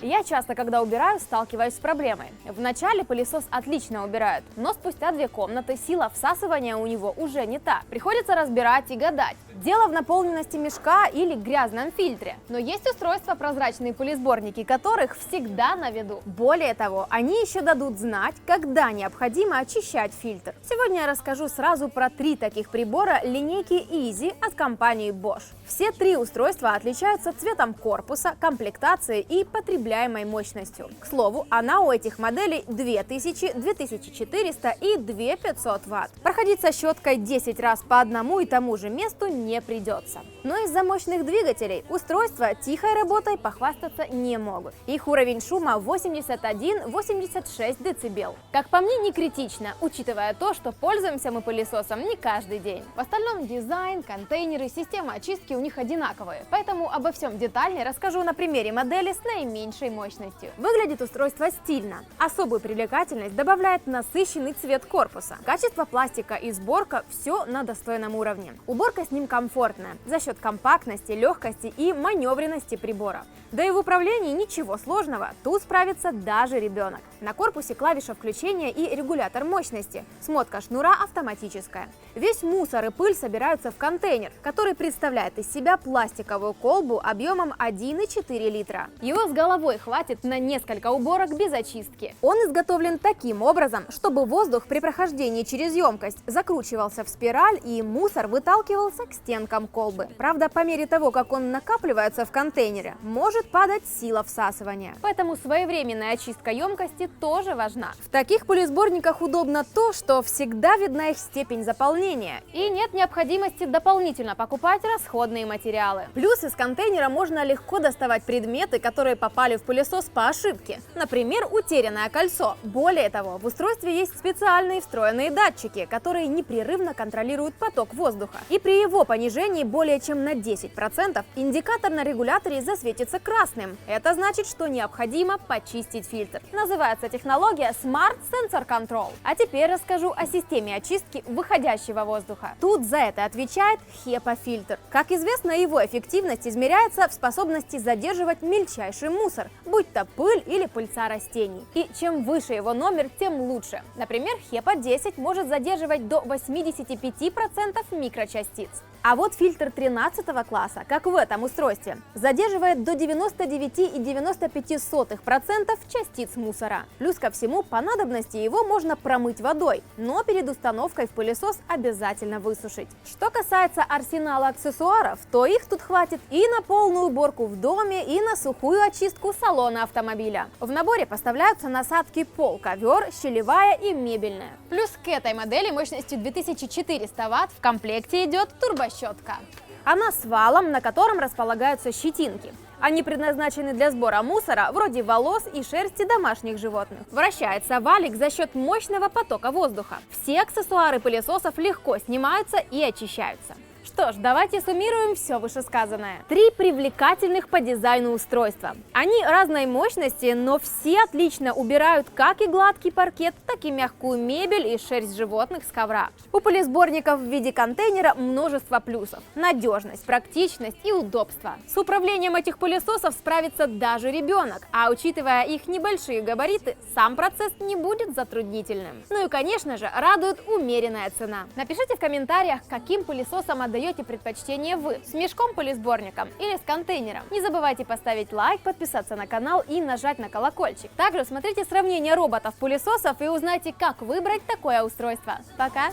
Я часто, когда убираю, сталкиваюсь с проблемой. Вначале пылесос отлично убирает, но спустя 2 комнаты сила всасывания у него уже не та. Приходится разбирать и гадать. Дело в наполненности мешка или грязном фильтре. Но есть устройства прозрачные пылесборники, которых всегда на виду. Более того, они еще дадут знать, когда необходимо очищать фильтр. Сегодня я расскажу сразу про 3 таких прибора линейки Easy от компании Bosch. Все 3 устройства отличаются цветом корпуса, комплектацией и потребляемой мощностью. К слову, она у этих моделей 2000, 2400 и 2500 Вт. Проходить со щеткой 10 раз по одному и тому же месту не придется. Но из-за мощных двигателей устройства тихой работой похвастаться не могут. Их уровень шума 81-86 дБ. Как по мне, не критично, учитывая то, что пользуемся мы пылесосом не каждый день. В остальном дизайн, контейнеры, система очистки у них одинаковые, поэтому обо всем детальнее расскажу на примере модели с наименьшей мощностью. Выглядит устройство стильно. Особую привлекательность добавляет насыщенный цвет корпуса. Качество пластика и сборка – все на достойном уровне. Уборка с ним комфортная за счет компактности, легкости и маневренности прибора. Да и в управлении ничего сложного, тут справится даже ребенок. На корпусе клавиша включения и регулятор мощности. Смотка шнура автоматическая. Весь мусор и пыль собираются в контейнер, который представляет из себя пластиковую колбу объемом 1,4 литра. Его с головой хватит на несколько уборок без очистки. Он изготовлен таким образом, чтобы воздух при прохождении через емкость закручивался в спираль и мусор выталкивался к стенкам колбы. Правда, по мере того, как он накапливается в контейнере, может падать сила всасывания. Поэтому своевременная очистка емкости тоже важна. В таких пылесборниках удобно то, что всегда видна их степень заполнения и нет необходимости дополнительно покупать расходные материалы. Плюс из контейнера можно легко доставать предметы, которые попали в пылесос по ошибке. Например, утерянное кольцо. Более того, в устройстве есть специальные встроенные датчики, которые непрерывно контролируют поток воздуха. И при его понижении более чем на 10% индикатор на регуляторе засветится красным. Это значит, что необходимо почистить фильтр. Называется технология Smart Sensor Control. А теперь расскажу о системе очистки выходящего воздуха. Тут за это отвечает HEPA-фильтр. Как известно, его эффективность измеряется в способности задерживать мельчайший мусор, будь то пыль или пыльца растений. И чем выше его номер, тем лучше. Например, HEPA-10 может задерживать до 85% микрочастиц. А вот фильтр 13 класса, как в этом устройстве, задерживает до 99,95% частиц мусора. Плюс ко всему, по надобности его можно промыть водой, но перед установкой в пылесос обязательно высушить. Что касается арсенала аксессуаров, то их тут хватит и на полную уборку в доме, и на сухую очистку салона автомобиля. В наборе поставляются насадки пол, ковер, щелевая и мебельная. Плюс к этой модели мощностью 2400 Вт в комплекте идет турбощетка. Она с валом, на котором располагаются щетинки. Они предназначены для сбора мусора, вроде волос и шерсти домашних животных. Вращается валик за счет мощного потока воздуха. Все аксессуары пылесосов легко снимаются и очищаются. Что ж, давайте суммируем все вышесказанное. 3 привлекательных по дизайну устройства. Они разной мощности, но все отлично убирают как и гладкий паркет, так и мягкую мебель и шерсть животных с ковра. У пылесборников в виде контейнера множество плюсов. Надежность, практичность и удобство. С управлением этих пылесосов справится даже ребенок, а учитывая их небольшие габариты, сам процесс не будет затруднительным. Ну и, конечно же, радует умеренная цена. Напишите в комментариях, каким пылесосом отдаете предпочтение вы, с мешком-пылесборником или с контейнером. Не забывайте поставить лайк, подписаться на канал и нажать на колокольчик. Также смотрите сравнение роботов-пылесосов и узнайте, как выбрать такое устройство. Пока!